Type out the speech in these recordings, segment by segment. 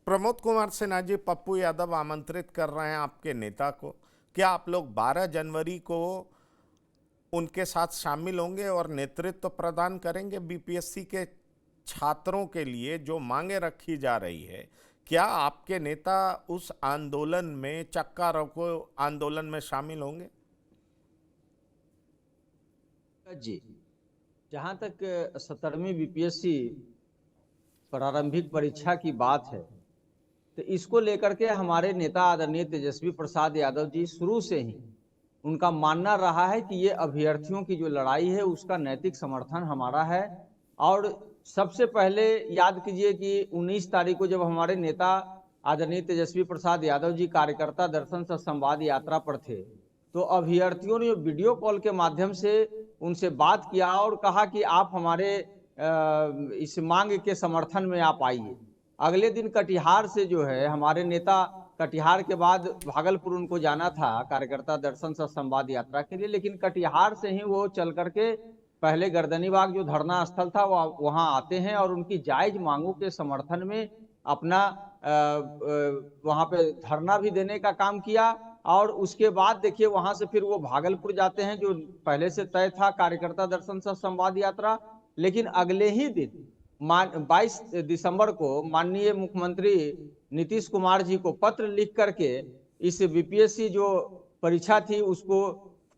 प्रमोद कुमार सिन्हा जी, पप्पू यादव आमंत्रित कर रहे हैं आपके नेता को। क्या आप लोग 12 जनवरी को उनके साथ शामिल होंगे और नेतृत्व तो प्रदान करेंगे बीपीएससी के छात्रों के लिए जो मांगे रखी जा रही है? क्या आपके नेता उस आंदोलन में, चक्का रोको आंदोलन में शामिल होंगे? जी, जहाँ तक 17वीं बीपीएससी प्रारंभिक परीक्षा की बात है, तो इसको लेकर के हमारे नेता आदरणीय तेजस्वी प्रसाद यादव जी शुरू से ही उनका मानना रहा है कि ये अभ्यर्थियों की जो लड़ाई है उसका नैतिक समर्थन हमारा है। और सबसे पहले याद कीजिए कि 19 तारीख को जब हमारे नेता आदरणीय तेजस्वी प्रसाद यादव जी कार्यकर्ता दर्शन सह संवाद यात्रा पर थे, तो अभ्यर्थियों ने वीडियो कॉल के माध्यम से उनसे बात किया और कहा कि आप हमारे इस मांग के समर्थन में आप आइए। अगले दिन कटिहार से जो है हमारे नेता, कटिहार के बाद भागलपुर उनको जाना था कार्यकर्ता दर्शन सह संवाद यात्रा के लिए, लेकिन कटिहार से ही वो चल करके पहले गर्दनीबाग जो धरना स्थल था वहां आते हैं और उनकी जायज मांगों के समर्थन में अपना वहां पे धरना भी देने का काम किया। और उसके बाद देखिए वहां से फिर वो भागलपुर जाते हैं, जो पहले से तय था कार्यकर्ता दर्शन सह संवाद यात्रा। लेकिन अगले ही दिन 22 दिसंबर को माननीय मुख्यमंत्री नीतीश कुमार जी को पत्र लिख करके इस बीपीएससी जो परीक्षा थी उसको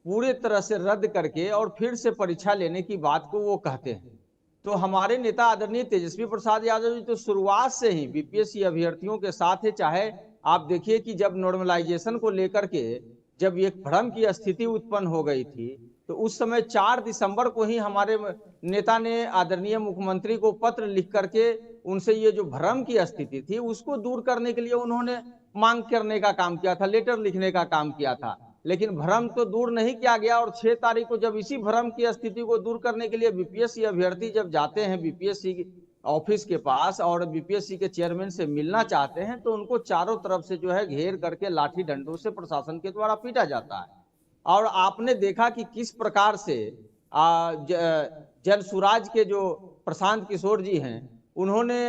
पूरे तरह से रद्द करके और फिर से परीक्षा लेने की बात को वो कहते हैं। तो हमारे नेता आदरणीय तेजस्वी प्रसाद यादव जी तो शुरुआत से ही बीपीएससी अभ्यर्थियों के साथ है। चाहे आप देखिए कि जब नॉर्मलाइजेशन को लेकर के जब एक भ्रम की स्थिति उत्पन्न हो गई थी, तो उस समय 4 दिसंबर को ही हमारे नेता ने आदरणीय मुख्यमंत्री को पत्र लिख करके उनसे ये जो भ्रम की स्थिति थी उसको दूर करने के लिए उन्होंने मांग करने का काम किया था, लेटर लिखने का काम किया था। लेकिन भ्रम तो दूर नहीं किया गया और 6 तारीख को जब इसी भ्रम की स्थिति को दूर करने के लिए बीपीएससी अभ्यर्थी जब जाते हैं बीपीएससी ऑफिस के पास और बीपीएससी के चेयरमैन से मिलना चाहते हैं, तो उनको चारों तरफ से जो है घेर करके लाठी डंडों से प्रशासन के द्वारा पीटा जाता है। और आपने देखा कि किस प्रकार से जन सुराज के जो प्रशांत किशोर जी हैं, उन्होंने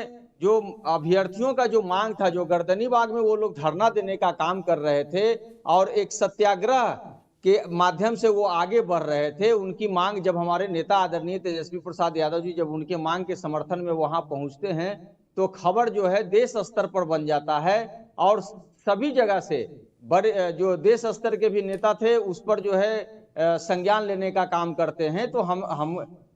जो अभ्यर्थियों का जो मांग था, जो गर्दनीबाग में वो लोग धरना देने का काम कर रहे थे और एक सत्याग्रह के माध्यम से वो आगे बढ़ रहे थे, उनकी मांग जब हमारे नेता आदरणीय तेजस्वी प्रसाद यादव जी जब उनके मांग के समर्थन में वहां पहुंचते हैं, तो खबर जो है देश स्तर पर बन जाता है और सभी जगह से बड़े जो देश स्तर के भी नेता थे उस पर जो है संज्ञान लेने का काम करते हैं। तो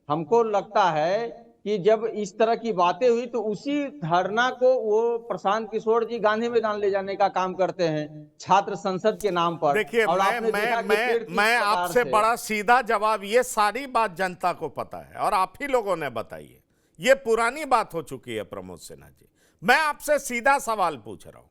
हमको लगता है कि जब इस तरह की बातें हुई तो उसी धरना को वो प्रशांत किशोर जी गांधी मैदान ले जाने का काम करते हैं छात्र संसद के नाम पर। देखिए, मैं आपसे बड़ा सीधा जवाब, ये सारी बात जनता को पता है और आप ही लोगों ने बताई है, ये पुरानी बात हो चुकी है। प्रमोद सिन्हा जी, मैं आपसे सीधा सवाल पूछ रहा हूं,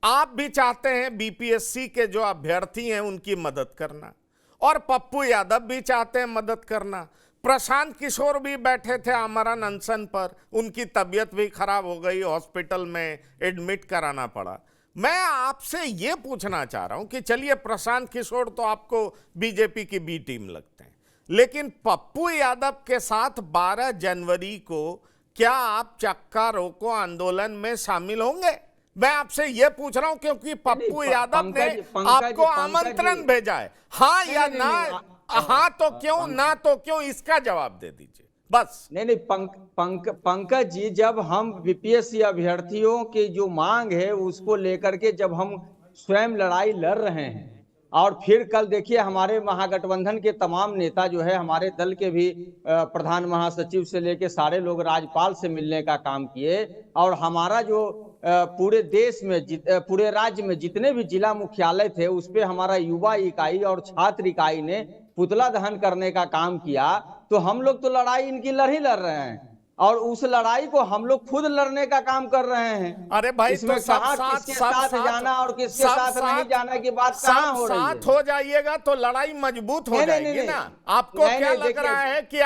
आप भी चाहते हैं बीपीएससी के जो अभ्यर्थी हैं उनकी मदद करना और पप्पू यादव भी चाहते हैं मदद करना। प्रशांत किशोर भी बैठे थे आमरण अनशन पर, उनकी तबीयत भी खराब हो गई, हॉस्पिटल में एडमिट कराना पड़ा। मैं आपसे ये पूछना चाह रहा हूं कि चलिए प्रशांत किशोर तो आपको बीजेपी की बी टीम लगते हैं, लेकिन पप्पू यादव के साथ 12 जनवरी को क्या आप चक्का रोको आंदोलन में शामिल होंगे? मैं आपसे ये पूछ रहा हूं क्योंकि पप्पू यादव ने आपको आमंत्रण भेजा है। हाँ या ना? हाँ तो क्यों, ना तो क्यों, इसका जवाब दे दीजिए बस। नहीं, पंकज जी, जब हम बीपीएससी अभ्यर्थियों की जो मांग है उसको लेकर के जब हम स्वयं लड़ाई लड़ रहे हैं और फिर कल देखिए हमारे महागठबंधन के तमाम नेता जो है, हमारे दल के भी प्रधान महासचिव से लेके सारे लोग राज्यपाल से मिलने का काम किए और हमारा जो पूरे देश में पूरे राज्य में जितने भी जिला मुख्यालय थे उस पे हमारा युवा इकाई और छात्र इकाई ने पुतला दहन करने का काम किया। तो हम लोग तो लड़ाई इनकी लड़ रहे हैं और उस लड़ाई को हम लोग खुद लड़ने का काम कर रहे हैं। अरे भाई, इसमें तो सब किसके साथ जाना और किसके साथ नहीं जाना की बात कहाँ हो रही है? साथ हो जाइएगा तो लड़ाई मजबूत हो जाएगी ना। आपको क्या लग रहा है कि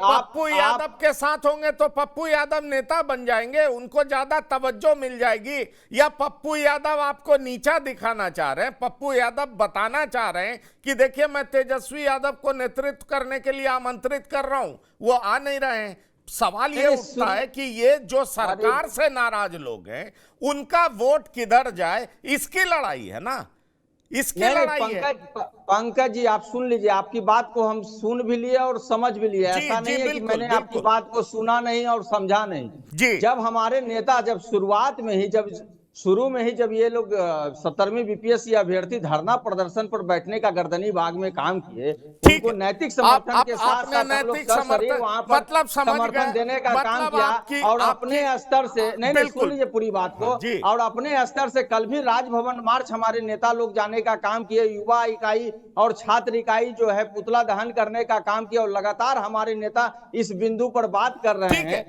पप्पू यादव के साथ होंगे तो पप्पू यादव नेता बन जाएंगे, उनको ज्यादा तवज्जो मिल जाएगी? या पप्पू यादव आपको नीचा दिखाना चाह रहे हैं? पप्पू यादव बताना चाह रहे हैं कि देखिए मैं तेजस्वी यादव को नेतृत्व करने के लिए आमंत्रित कर रहा हूं, वो आ नहीं रहे हैं। सवाल ये नहीं, उठता है कि ये जो सरकार से नाराज लोग हैं उनका वोट किधर जाए, इसकी लड़ाई है ना, इसकी नहीं, लड़ाई है। पंकज जी आप सुन लीजिए, आपकी बात को हम सुन भी लिए और समझ भी लिए। जी, ऐसा जी, नहीं है कि बिल्कुल, मैंने आपकी बिल्कुल। बात को सुना नहीं और समझा नहीं। जी। जब हमारे नेता जब शुरुआत में ही जब शुरू में ही जब ये लोग 17वीं बीपीएससी अभ्यर्थी धरना प्रदर्शन पर बैठने का गर्दनी बाग में काम किए, ठीक उनको है, नैतिक समर्थन के साथ आपने साथ हम लोग नैतिक सरसरी समर्थन वहां पर मतलब समझ समर्थन गए, देने का काम मतलब किया आपकी और अपने स्तर से नहीं सुन बिल्कुल लीजिए पूरी बात को, जी। और अपने स्तर से कल भी राजभवन मार्च हमारे नेता लोग जाने का काम किए, युवा इकाई और छात्र इकाई जो है पुतला दहन करने का काम किया, और लगातार हमारे नेता इस बिंदु पर बात कर रहे ठीक है। हैं